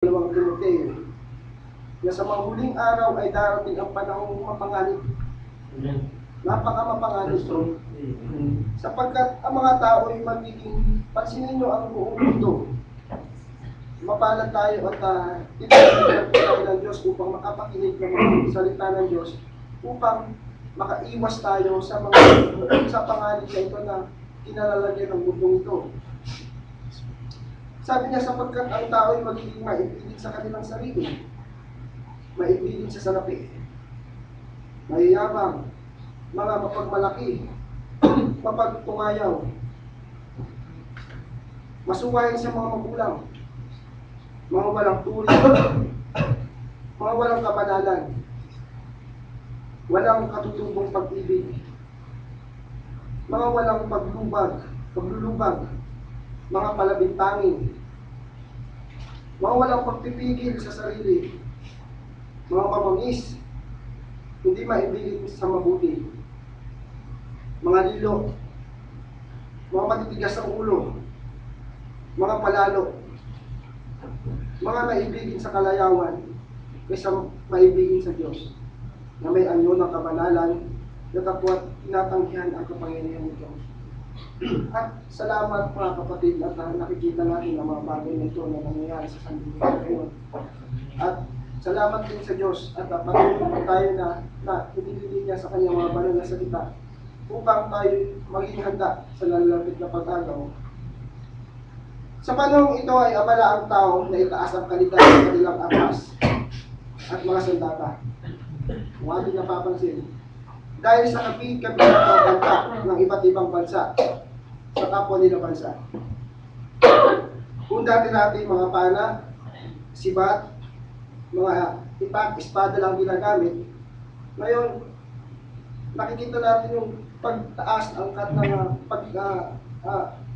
Dalawang Timoteo, na sa mga huling araw ay darating ang panahong mapanganib. Napaka-mapanganib. Sapagkat ang mga tao ay magiging, pansinin nyo ang buong mundo. Mapalad tayo at tinatawag tayo ng Diyos upang makapakinig ng mga salita ng Diyos, upang makaiwas tayo sa panganib na ito na kinalalagyan ng mundong ito. Sabi niya, sapagkat ang tao ay magiging maipilit sa kanilang sarili, maipilit sa salapi, mayayabang, mga mapagmalaki, mapagtungayaw, masuwayin sa mga magulang, mga walang tuli, mga walang kabanalan, walang katutubong pag-ibig, mga walang paglulubag, mga palabintangin, mga walang pagpipigil sa sarili, mga mamangis, hindi maibigan sa mabuti, mga lilo, mga matitigas ang ulo, mga palalo, mga maibigin sa kalayawan, kaysa maibigin sa Diyos, na may anyo ng kabanalan, na kapwa't tinatanggihan ang kapangyarihan nito. At salamat mga kapatid at nakikita natin ang mga bagay na ito na nangyayari sa sanlibutan ngayon. At salamat din sa Diyos at patuloy tayo na pinili niya sa kanyang mga banal na salita upang tayo maging handa sa lalapit na pag-agaw. Sa panahong ito ay abala ang tao na itaas ang kalidad ng kanilang armas at mga sandata. Kung ating napapansin, dahil sa kapit-kapit ng iba't ibang bansa, sa kapwa nila bansa. Kung dati natin mga pana, sibat, mga ipak, espada lang ginagamit, ngayon, nakikita natin yung pagtaas ang kat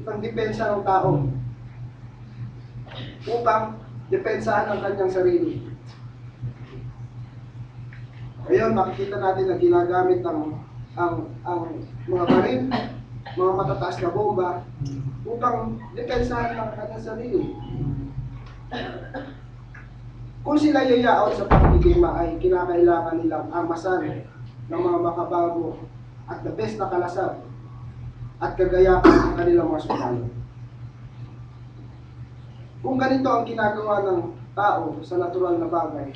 ng depensa ng tao upang depensahan ang kanyang sarili. Ngayon, makikita natin na ginagamit ang mga baril, mga matataas na bomba upang depensahan ang kanyang sarili. Kung sila yayaon sa pagkikima ay kinakailangan nilang amasan ng mga makabago at the best na kalasab at kagayapan ng kanilang mga sundalo. Kung ganito ang ginagawa ng tao sa natural na bagay,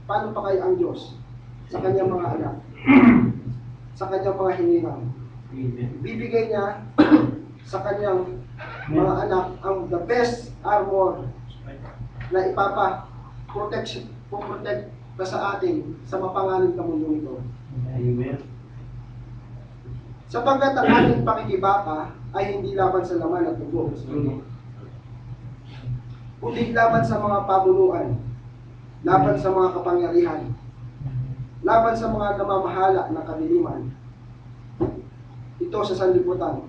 paano pa kaya ang Diyos sa kanyang mga anak, sa kanyang mga hiningang? Bibigay niya sa kanyang mga anak ang the best armor na protect na sa atin sa mapanganib na mundo ito. Amen. Sapagkat ang ating pakikibaka ay hindi laban sa laman at dugo, kundi laban sa mga pamunuan, laban sa mga kapangyarihan, laban sa mga namamahala ng kadiliman, ito sa sanlibutan,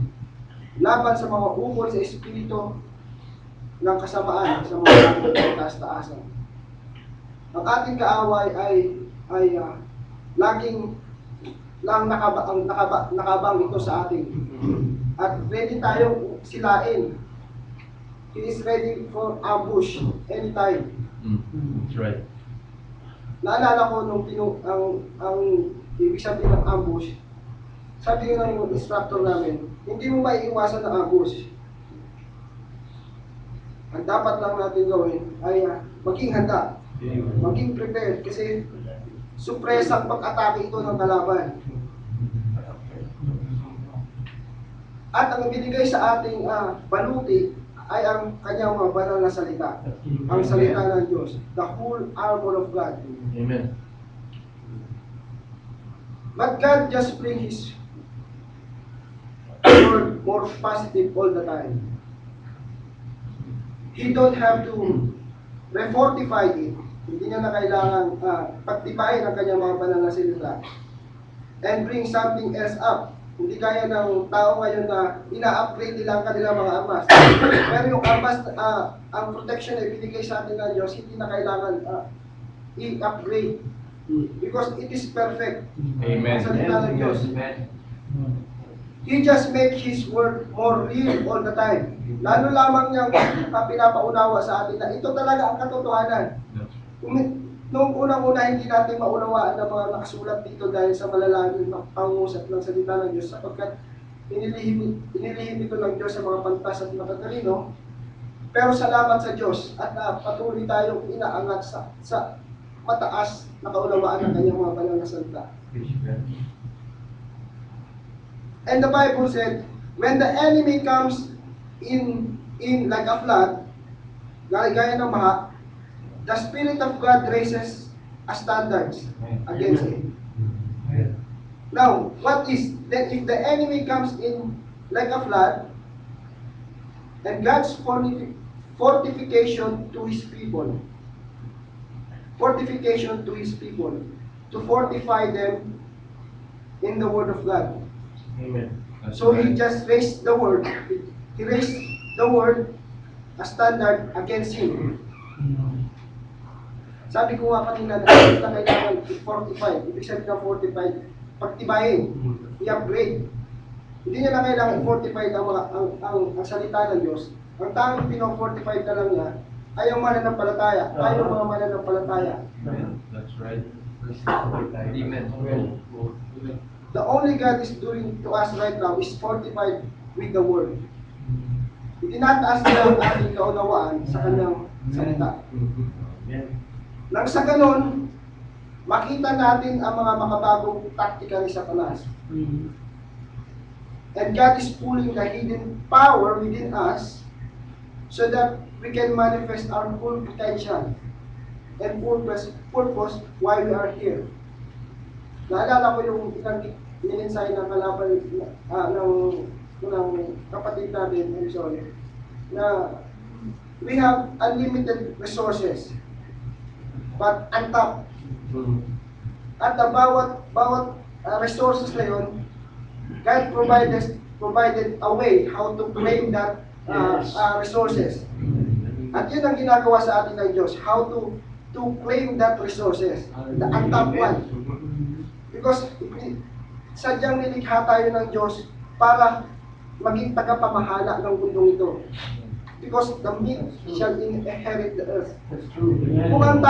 laban sa mga ukol sa espiritu ng kasamaan sa mga taas-taasan. Ang ating kaaway ay laging lang nakabang ito sa atin. At ready tayong silain. He is ready for ambush anytime. That's right. Naalala ko nung ang ibig sabihin ng ambush, sabi ng instructor namin, hindi mo maiiwasan ng ambush. Ang dapat lang natin gawin ay maging handa, maging prepared, kasi supresang pag-atake ito ng kalaban. At ang binigay sa ating baluti ay ang kanyang mga banal na salita, ang salita ng Diyos, the whole armor of God. Amen. But God just bring His word more positive all the time. He don't have to refortify it. Hindi niya na kailangan pagtibayin ang kanyang mga banal na salita and bring something else up. Hindi kaya ng tao ngayon na ina-upgrade nila ang kanilang mga armas. Pero yung armas, ang protection na ibinigay sa atin ng Diyos, hindi na kailangan i-upgrade. Because it is perfect. Amen. Ang salita ng Diyos. He just make His word more real all the time. Lalo lamang niyang pinapaunawa sa atin na ito talaga ang katotohanan. Noong unang-una, hindi natin maunawaan ang mga nakasulat dito dahil sa malalalim na pangusap ng salita ng Diyos sapagkat inilihim ito ng Diyos sa mga pantas at matatalino. Pero salamat sa Diyos at patuloy tayong inaangat sa mataas na kaunawaan ng kanyang mga banal na salita. And the Bible said, when the enemy comes in like a flood, gaya ng baha, the Spirit of God raises a standards against it. Now, what is that if the enemy comes in like a flood, and God's fortification to His people, to fortify them in the Word of God. Amen. So He just raised the Word. He raised the Word a standard against him. Sabi ko nga kanina na kailangan i-fortify. Ibig sabihin ng fortify, pagtibayin, i-upgrade. Hindi niya na kailangan i-fortify ang salita ng Diyos. Ang tanging pino-fortify na lang niya ay ang mananampalataya. Tayo mga mananampalataya. That's right. Amen. The only God is doing to us right now is fortified with the Word. Itinataas niya ang ating kaunawaan sa kanyang salita. Nang sa ganon, makita natin ang mga makabagong taktika ni Satanas. And God is pulling the hidden power within us so that we can manifest our full potential and purpose why we are here. Naalala ko yung in-insign ng kalaban ng kapatid natin, na we have unlimited resources, but untapped. At the bawat resources na yun, God provided a way how to claim that resources. At yun ang ginagawa sa atin ng Diyos, how to claim that resources, the untapped one. Because sadyang nilikha tayo ng Diyos para maging tagapamahala ng mundong ito. Because the meek shall inherit the earth. Kung ang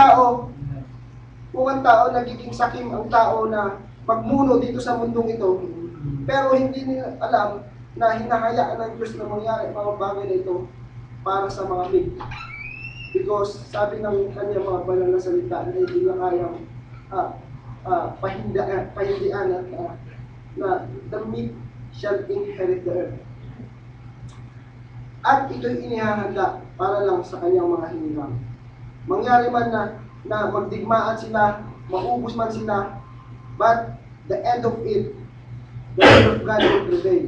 tao nagiging sakim ang tao na magmuno dito sa mundong ito, pero hindi nila alam na hinahayaan ng Diyos na mangyari mga bagay na ito para sa mga meek. Because sabi ng kanyang mga banal na salita na hindi na kayang pahindian at na the meek shall inherit the earth. At ito'y inihahanda para lang sa kanyang mga hinilang. Mangyari man na magdigmaan sila, maubos man sila, but the end of it, the word of God will prevail.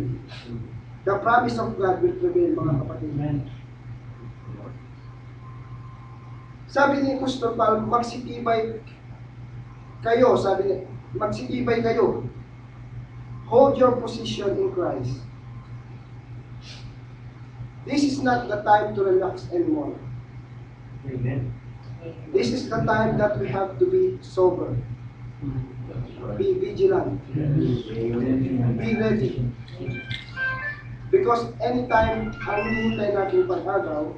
The promise of God will prevail, mga kapatid. Sabi ni Apostol Paul, magsitibay kayo, magsitibay kayo. Hold your position in Christ. This is not the time to relax anymore. Amen. This is the time that we have to be sober. Be vigilant. Be ready. Because anytime ang hinihintay natin pag-agaw,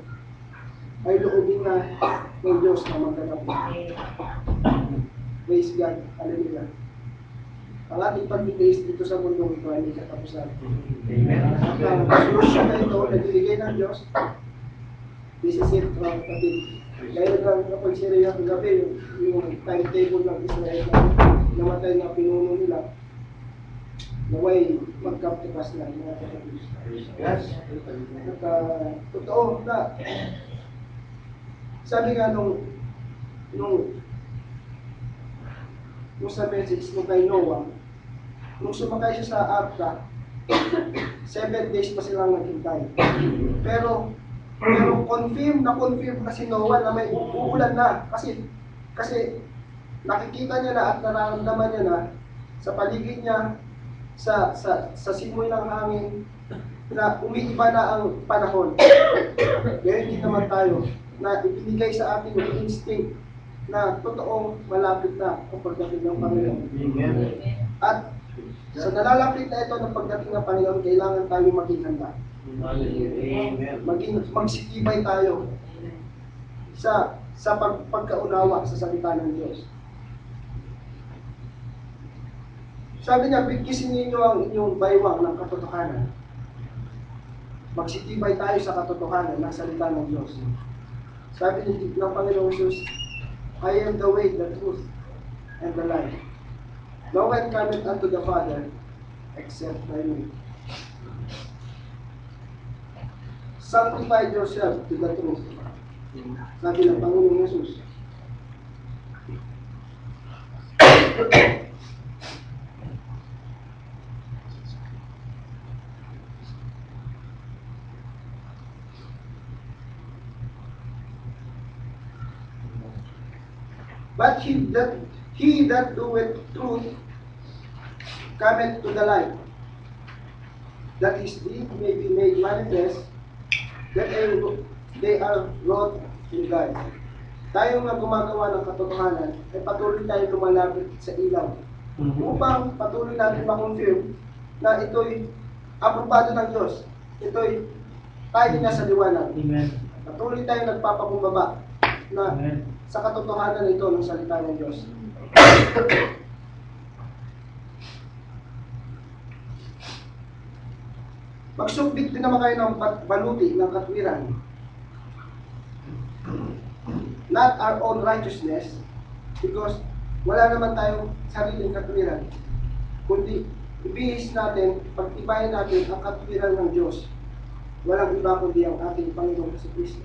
ay loobin na ng Diyos na magganap. Praise God. Hallelujah. Ang ating pag-taste dito sa mundong ito ay may katapusan. At ang solusyon na ito na binigay ng Diyos, this is it, mga kapatid. Gaya lang kapag siriya ng gabi, yung timetable ng Israel na namatay na pinuno nila, naway mag-come to pass na, mga kapatid. Yes. At totoo na, sabi nga nung sa message mo kay Noah, nung sumakay siya sa arka, 7 days pa silang naghintay. Pero confirm na si Noah na may uulan na. Kasi nakikita niya na at nararamdaman niya na sa paligid niya, sa simoy ng hangin, na umiiba na ang panahon. Ngayon din naman tayo, na ibinigay sa atin yung instinct na totoong malapit na ang pagdating ng Panginoon. At Sa nalalapit na ito ng pagdating ng Panginoon, kailangan tayo maging handa. Amen. Magsitibay tayo sa pagkaunawa sa salita ng Diyos. Sabi niya, bigkisin ninyo ang inyong baywang ng katotohanan. Magsitibay tayo sa katotohanan ng salita ng Diyos. Sabi ng Panginoong Jesus, I am the way, the truth, and the life. No one cometh unto the Father except by me. Sanctify yourself to the truth. Sabi ng Panginoong Jesus. But he that doeth truth cometh to the light, that his deed may be made manifest, that they are wrought in God. Tayo nga gumagawa ng katotohanan, ay patuloy tayo lumalapit sa ilaw. Upang patuloy natin makonfirm na ito'y aprobado ng Diyos. Ito'y tayo na sa liwanag. Amen. Patuloy tayo nagpapakumbaba na Amen. sa katotohanan ito ng salita ng Diyos. Magsubik din naman kayo ng baluti ng katwiran. Not our own righteousness, because wala naman tayong sariling katwiran, kundi ibihis natin, pagtibayan natin ang katwiran ng Diyos. Walang iba kundi ang ating Panginoong Jesucristo.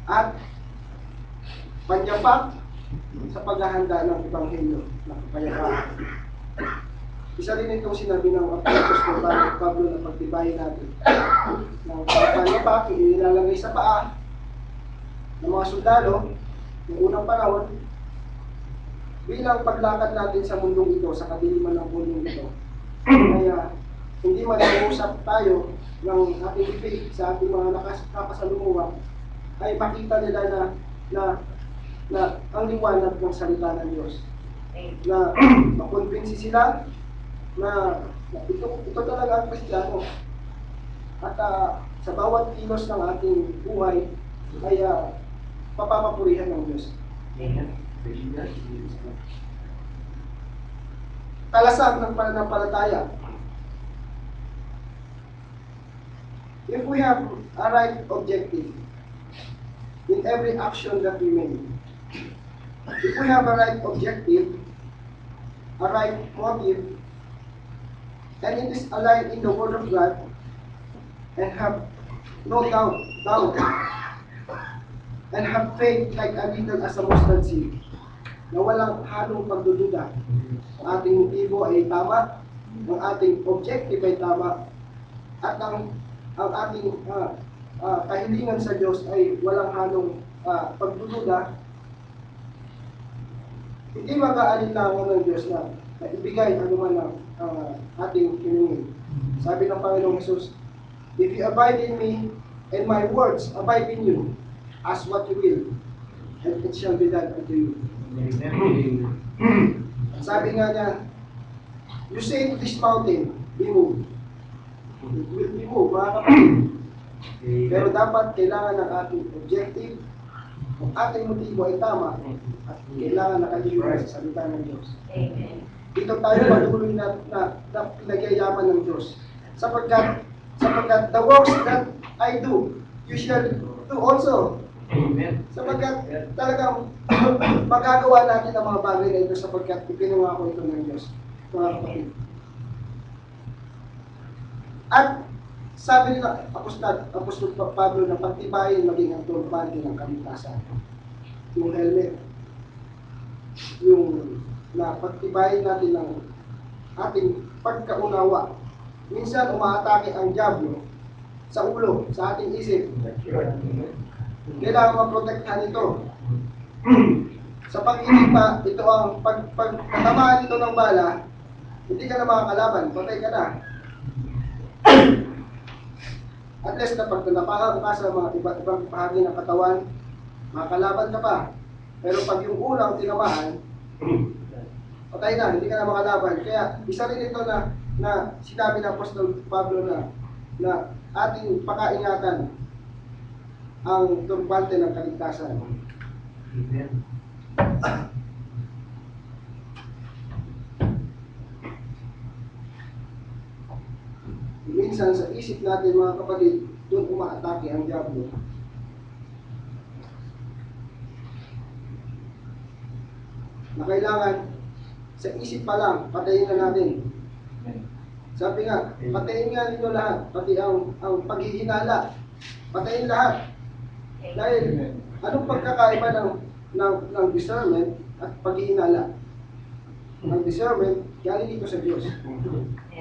At panyapak sa paghahanda ng Ebanghelyo ng kapayapaan. Isa rin itong sinabi ng Apostol Pablo na pagtibayin natin. Ng panyapak, inilalagay sa paa ng mga sundalo ng unang panahon bilang paglakad natin sa mundong ito, sa kadiliman ng mundong ito. Kaya hindi man nag-uusap tayo ng ating faith sa ating mga nakasalumuha, ay makita nila na ang liwanag ng salita ng Diyos. Na makonvinsi sila na ito talaga ang Kristiyano. At sa bawat kilos ng ating buhay ay papapapurihan ng Diyos. Talasag ng pananampalataya. If we have a right objective in every action that we make, if we have a right objective, a right motive, and it is aligned in the Word of God, and have no doubt, and have faith like a little as a mustard seed, na walang halong pagdududa, ang ating motibo ay tama, ang ating objective ay tama, at ang ating kahilingan sa Diyos ay walang halong pagdududa, hindi mag-aalinlangan ng Diyos na ibigay anuman ang ating hiningin. Sabi ng Panginoong Jesus, if you abide in me, and my words abide in you, ask what you will, and it shall be done unto you. Amen. Sabi nga niya, you say to this mountain, be moved. It will be moved, mga kapatid. Pero dapat kailangan ng ating objective, kung ating motibo ay tama, at kailangan nakalimutan sa salita ng Diyos. Amen. Dito tayo patuloy na pinagyayaman ng Diyos. Sapagkat the works that I do, you shall do also. Amen. Sapagkat talagang magagawa natin ang mga bagay na ito sapagkat ipinangako ito ng Diyos. Mga kapatid. At sabi nila, Apostol Pablo na pagtibayin maging ang turbante ng kaligtasan. Yung helmet. Yung na pagtibayin natin ng ating pagkaunawa. Minsan umaatake ang diablo sa ulo, sa ating isip. Kailangan maprotektahan ito. Sa pag-iipa, ito ang pagkatamaan ito ng bala, hindi ka na makakalaban, patay ka na. At least na pag napahaw ka sa mga iba't ibang bahagi ng katawan, makakalaban ka pa. Pero pag yung ulang tinamaan, Patay na, hindi ka na makalaban. Kaya isa rin ito na sinabi ng Apostol Pablo na ating pakaingatan ang turbante ng kaligtasan. Amen. Minsan sa isip natin mga kapatid, doon umaatake ang diablo. Na kailangan sa isip pa lang, patayin na natin. Sabi nga, patayin nga ninyo lahat, pati ang paghihinala. Patayin lahat. Dahil anong pagkakaiba ng discernment at paghihinala? Ang discernment, galing dito sa Diyos.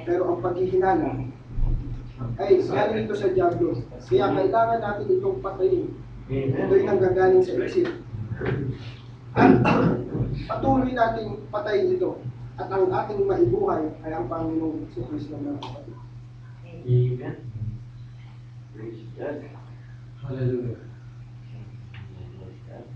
Pero ang paghihinala ay galing dito sa diablo. Kaya kailangan natin itong patayin. Ito'y nanggagaling sa isip. At patuloy nating patayin ito. At ang ating maibuhay ay ang Panginoong Kristo ng kapatid. Amen. Praise God. Hallelujah. Praise God.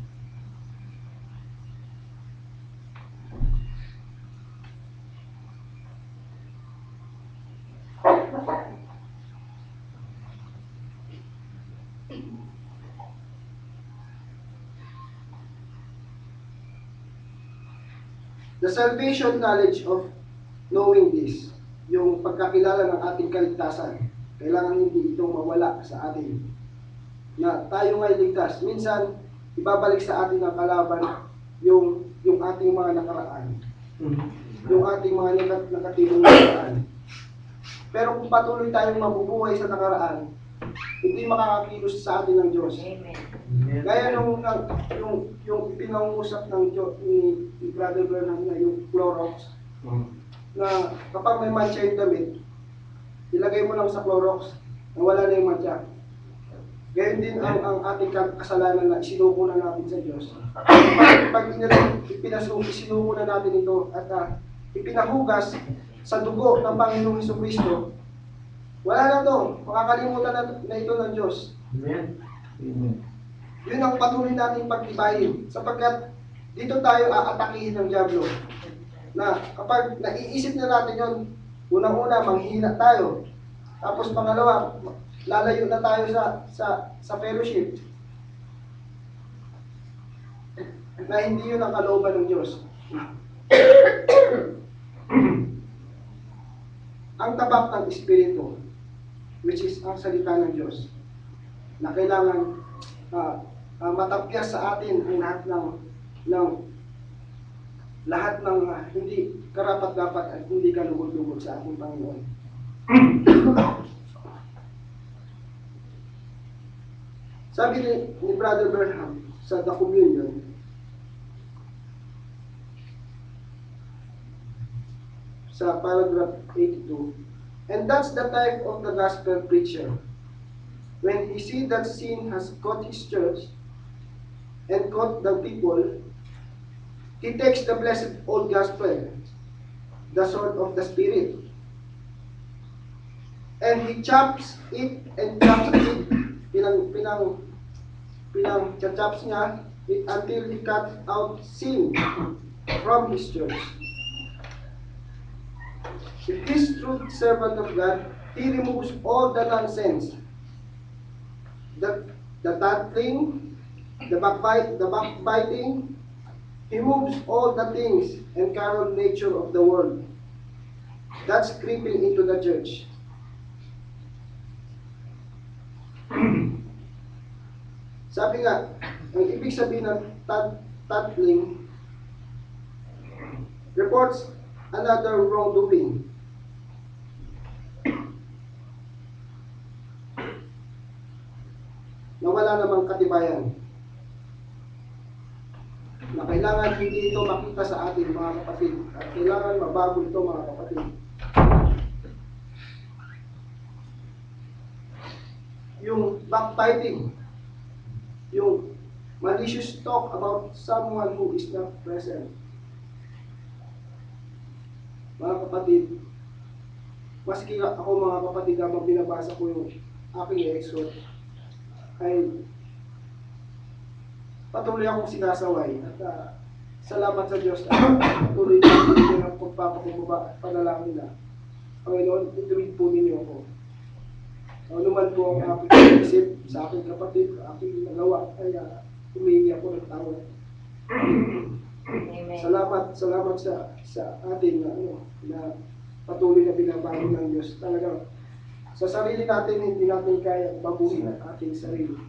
The salvation knowledge of knowing this, yung pagkakilala ng ating kaligtasan, kailangan hindi itong mawala sa atin. Na tayo nga'y ligtas. Minsan, ibabalik sa atin ng kalaban yung ating mga nakaraan. Yung ating mga nakatirong nakaraan. Pero kung patuloy tayong mabubuhay sa nakaraan, hindi makakakilos sa atin ng Diyos. Gaya yung pinangusap ng ni Brother Bernard na yung Clorox, na kapag may matcha yung damit, ilagay mo lang sa Clorox, na wala na yung matcha. Gayon din ang ating kasalanan na isinuko na natin sa Diyos. Pag isinuko na natin ito at ipinahugas sa dugo ng Panginoong Jesucristo, wala na to. Makakalimutan na ito ng Diyos. Amen. Yun ang patuloy natin pagtibayin. Sapagkat dito tayo aatakihin ng diablo. Na kapag naiisip na natin yun, unang-una, manghihina tayo. Tapos pangalawa, lalayo na tayo sa fellowship. Na hindi yun ang kalooban ng Diyos. Ang tabak ng Espiritu, which is ang salita ng Diyos, na kailangan matapyas sa atin ang lahat ng hindi karapat-dapat at hindi kalugod-lugod sa ating Panginoon. Sabi ni Brother Bernhard sa The Communion, sa paragraph 82, and that's the type of the gospel preacher. When he sees that sin has caught his church and caught the people, he takes the blessed old gospel, the sword of the Spirit, and he chops it and chops it, chops niya until he cuts out sin from his church. If this true servant of God, he removes all the nonsense, the tattling, the backbiting, he moves all the things and carnal nature of the world that's creeping into the church. Sabi nga, ang ibig sabihin ng tattling reports another wrongdoing. Na wala namang katibayan. Na kailangan hindi ito makita sa atin mga kapatid. At kailangan mabago ito mga kapatid. Yung backbiting, yung malicious talk about someone who is not present. Mga kapatid, maski ako mga kapatid habang binabasa ko yung aking exhort, ay patuloy akong sinasaway at salamat sa Diyos na tuloy na pinigyan ang pagpapakumbaba at panalangin na. Panginoon, ituwid po ninyo ako. Ano man po ang aking isip sa aking kapatid, aking nagawa, ay humingi ako ng tawad. Amen. Salamat sa atin na patuloy na binabago ng Diyos. Talagang sa sarili natin, hindi natin kaya baguhin ang ating sarili.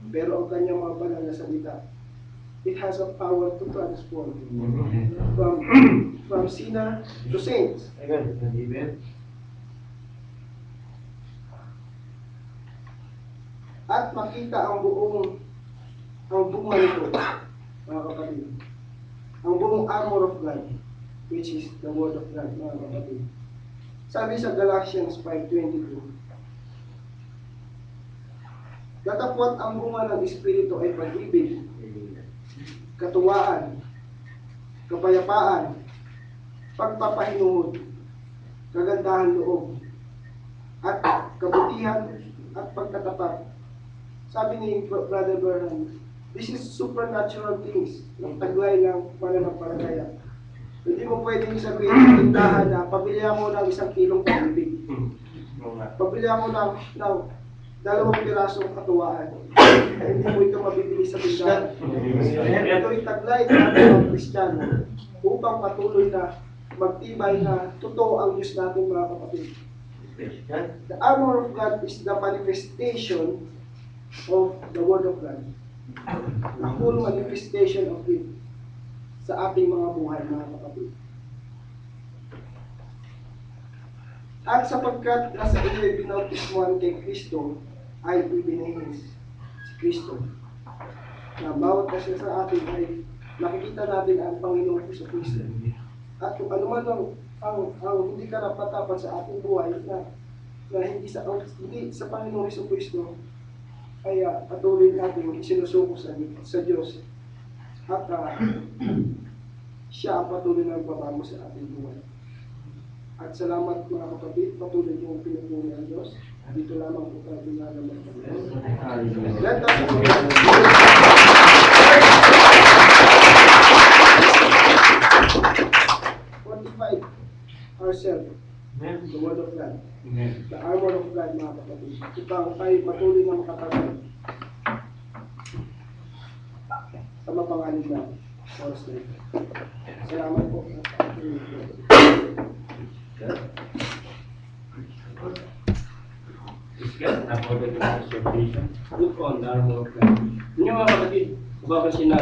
Pero ang kanyang mga banal na salita, it has a power to transform from sinner to saints. Amen. At makita ang bunga nito, mga kapatid. Ang buong armor of God, which is the word of God, mga kapatid. Sabi sa Galatians 5:22, datapwat ang bunga ng Espiritu ay pag-ibig, katuwaan, kapayapaan, pagpapahinuhod, kagandahan loob, at kabutihan at pagtatapat. Sabi ni Brother Bernard, this is supernatural things ng taglay ng pananampalataya. Hindi mo pwedeng sabihin sa tindahan na pabili mo ng 1 kilong pag-ibig. Pabili mo ng 2 pirasong katuwaan. Hindi mo ito mabibili sa tindahan. Ito ay taglay ng ating mga Kristiyano upang patuloy na magtibay na totoo ang Diyos natin, mga kapatid. The armor of God is the manifestation of the Word of God. The full manifestation of it sa ating mga buhay, mga kapatid. At sapagkat nasa inyo'y binautismuhan kay Kristo, ay ibinihis si Kristo. Na bawat kasi sa atin ay nakikita natin ang Panginoon sa Kristo. At kung ano man ang hindi karapat-dapat sa ating buhay na hindi sa Panginoon sa Kristo, ay patuloy natin isinusuko sa Diyos. At siya ang patuloy na magbabago sa ating buhay. At salamat, mga kapatid, patuloy yung pinupuri ang Diyos. Dito lamang po tayo ginagawa. Let us fortify ourselves, the Word of God, the armor of God, mga kapatid. Upang tayo patuloy na makatagal sa mapangalan na oras na ito. Salamat po. Look on the armor of God. Yun yung mga kapatid, babasin natin.